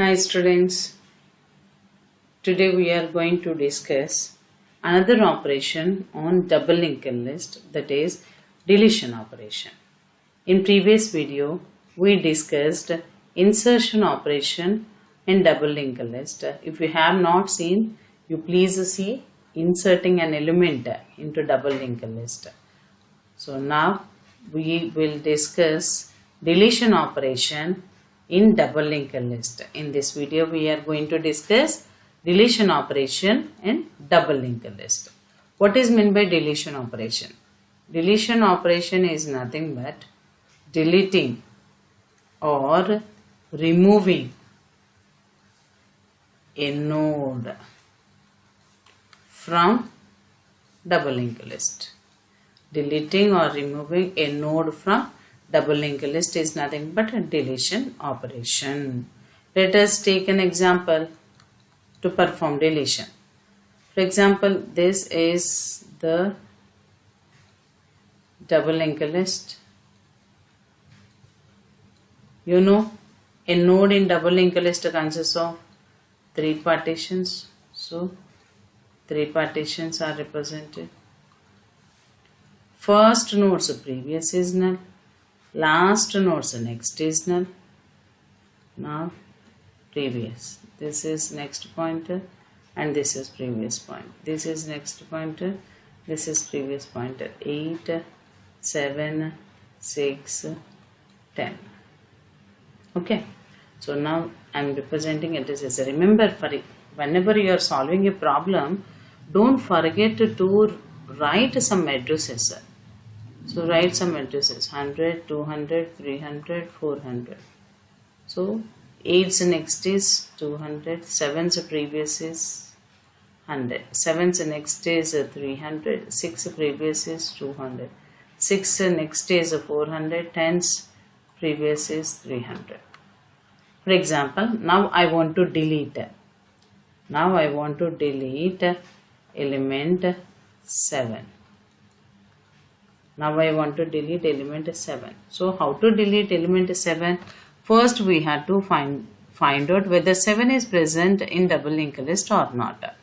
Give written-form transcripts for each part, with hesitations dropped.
Hi students, today we are going to discuss another operation on double linked list, that is deletion operation. In previous video we discussed insertion operation in double linked list. If you have not seen, you please see inserting an element into double linked list. So now we will discuss deletion operation in double linked list. In this video we are going to discuss deletion operation in double linked list. What is meant by deletion operation? Deletion operation is nothing but deleting or removing a node from double linked list. Deleting or removing a node from double linked list is nothing but a deletion operation. Let us take an example to perform deletion. For example, this is the double linked list. You know, a node in double linked list consists of 3 partitions. So, 3 partitions are represented. First node's previous is null. Last node's next is null. Now previous. This is next pointer and this is previous point. This is next pointer. This is previous pointer. 8, 7, 6, 10. Okay. So now I am representing it as a. Remember, whenever you are solving a problem, don't forget to write some addresses. So write some addresses 100, 200, 300, 400. So 8's next is 200, 7's previous is 100, 7's next is 300, 6's previous is 200, 6's next is 400, 10's previous is 300. For example, now I want to delete. Now I want to delete element 7. Now I want to delete element 7. So how to delete element 7? First we have to find out whether 7 is present in double linked list or not.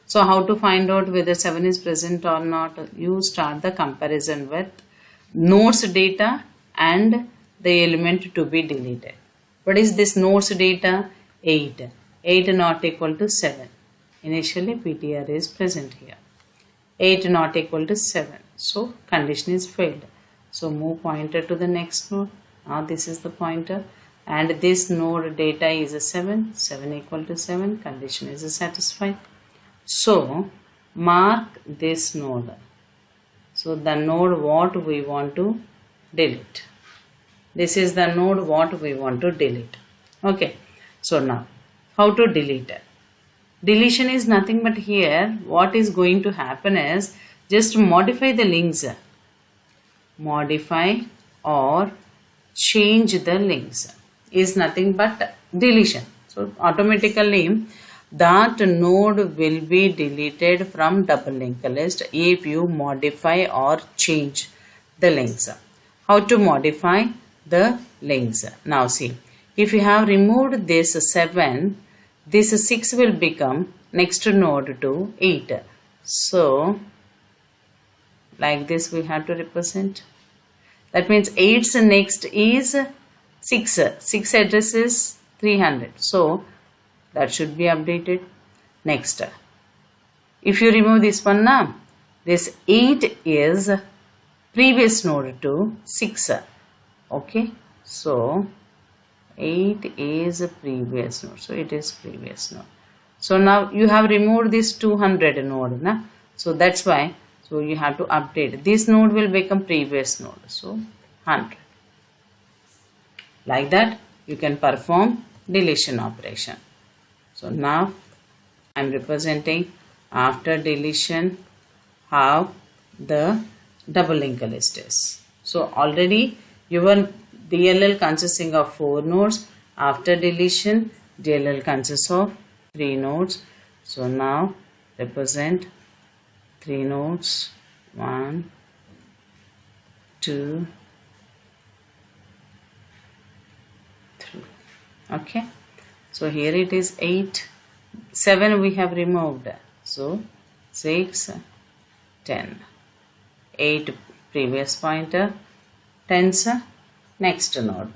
So how to find out whether 7 is present or not? You start the comparison with nodes data and the element to be deleted. What is this nodes data? 8. 8 not equal to 7. Initially PTR is present here. 8 not equal to 7. So condition is failed. So move pointer to the next node. Now this is the pointer and this node data is a 7. 7 equal to 7. Condition is satisfied. So mark this node. So the node what we want to delete. This is the node what we want to delete. Okay. So now how to delete it? Deletion is nothing but here what is going to happen is just modify the links. Modify or change the links is nothing but deletion. So automatically that node will be deleted from double linked list if you modify or change the links. How to modify the links? Now see, if you have removed this 7, this 6 will become next node to 8. So like this we have to represent. That means 8's next is 6. 6 address is 300. So that should be updated. Next, if you remove this one now, this 8 is previous node to 6. Okay. So 8 is previous node. So it is previous node. So now you have removed this 200 node. Na? So that's why. So you have to update. This node will become previous node. So 100. Like that you can perform deletion operation. So now I am representing after deletion how the double linked list is. So already your DLL consisting of 4 nodes. After deletion DLL consists of 3 nodes. So now represent 3 nodes, 1, 2, 3. Okay. So here it is 8. 7 we have removed. So 6, 10. 8 previous pointer, 10's next node.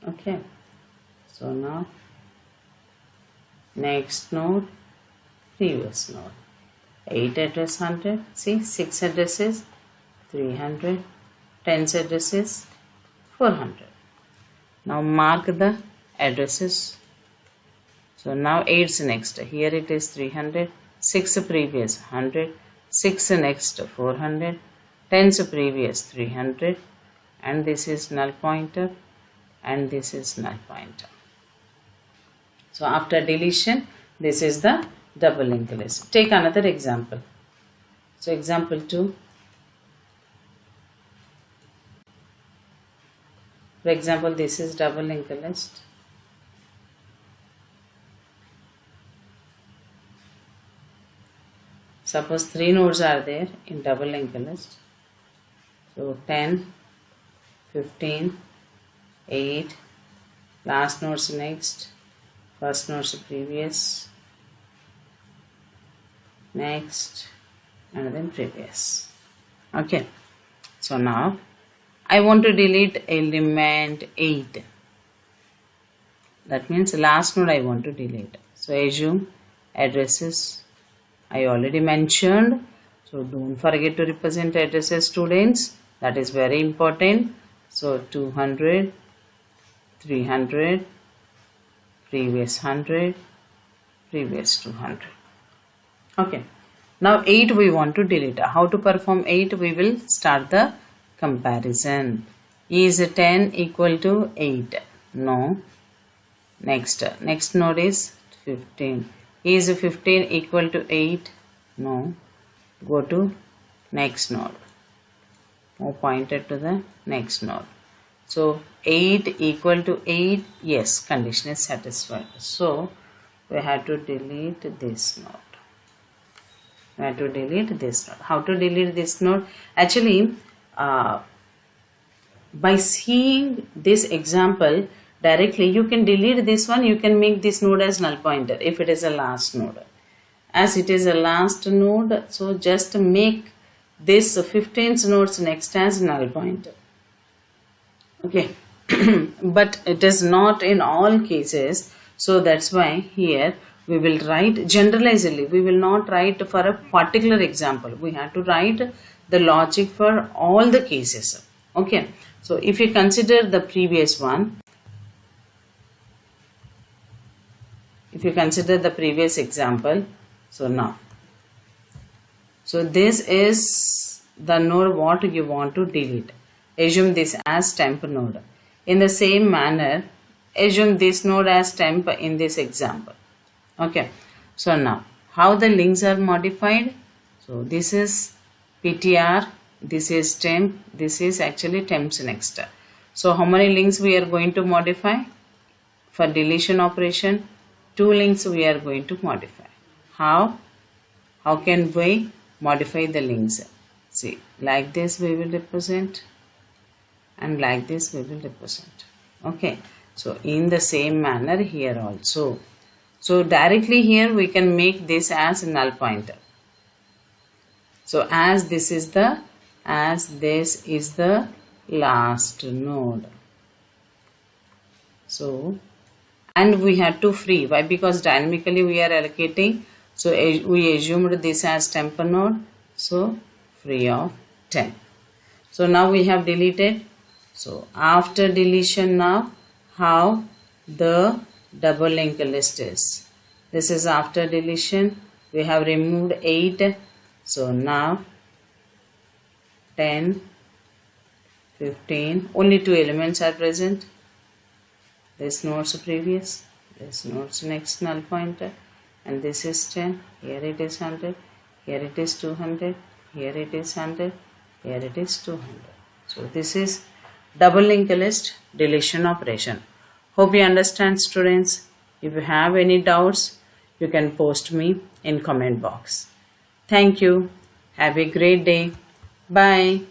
Okay. So now next node, previous node. 8 address 100. See, 6 addresses 300. 10's addresses 400. Now mark the addresses. So now 8's next. Here it is 300. 6 previous 100. 6 next 400. 10's previous 300. And this is null pointer. And this is null pointer. So after deletion, this is the double linked list. Take another example. So example 2. For example, this is double linked list. Suppose 3 nodes are there in double linked list. So 10, 15, 8, last nodes next, first nodes previous, next, and then previous. Okay. So now I want to delete element 8. That means last node I want to delete. So assume addresses I already mentioned. So don't forget to represent addresses, students. That is very important. So 200, 300, previous 100, previous 200. Okay. Now 8 we want to delete. How to perform 8? We will start the comparison. Is 10 equal to 8? No. Next node is 15. Is 15 equal to 8? No. Go to next node. Move pointer to the next node. So 8 equal to 8. Yes, condition is satisfied. So we have to delete this node. We have to delete this node. How to delete this node? Actually, by seeing this example directly, you can delete this one. You can make this node as null pointer if it is a last node. As it is a last node, so just make this 15th nodes next as null pointer. Okay. But it is not in all cases. So that's why here we will write generalizedly. We will not write for a particular example. We have to write the logic for all the cases. Okay. So if you consider the previous one, if you consider the previous example, so now, so this is the node what you want to delete. Assume this as temp node. In the same manner, assume this node as temp in this example. Okay. So now, how the links are modified? So this is PTR, this is temp, this is actually temps next. So how many links we are going to modify? For deletion operation, 2 links we are going to modify. How can we modify the links? See, like this we will represent and like this we will represent. Okay. So in the same manner here also. So directly here we can make this as null pointer. So as this is the last node. So, and we had to free. Why? Because dynamically we are allocating. So we assumed this as temp node. So free of 10. So now we have deleted. So after deletion now, how the double linked list is. This is after deletion. We have removed 8. So now 10, 15, only 2 elements are present. This node's previous, this node's next null pointer, and this is 10. Here it is 100, here it is 200, here it is 100, here it is 200. So this is double linked list deletion operation. Hope you understand, students. If you have any doubts, you can post me in comment box. Thank you. Have a great day. Bye.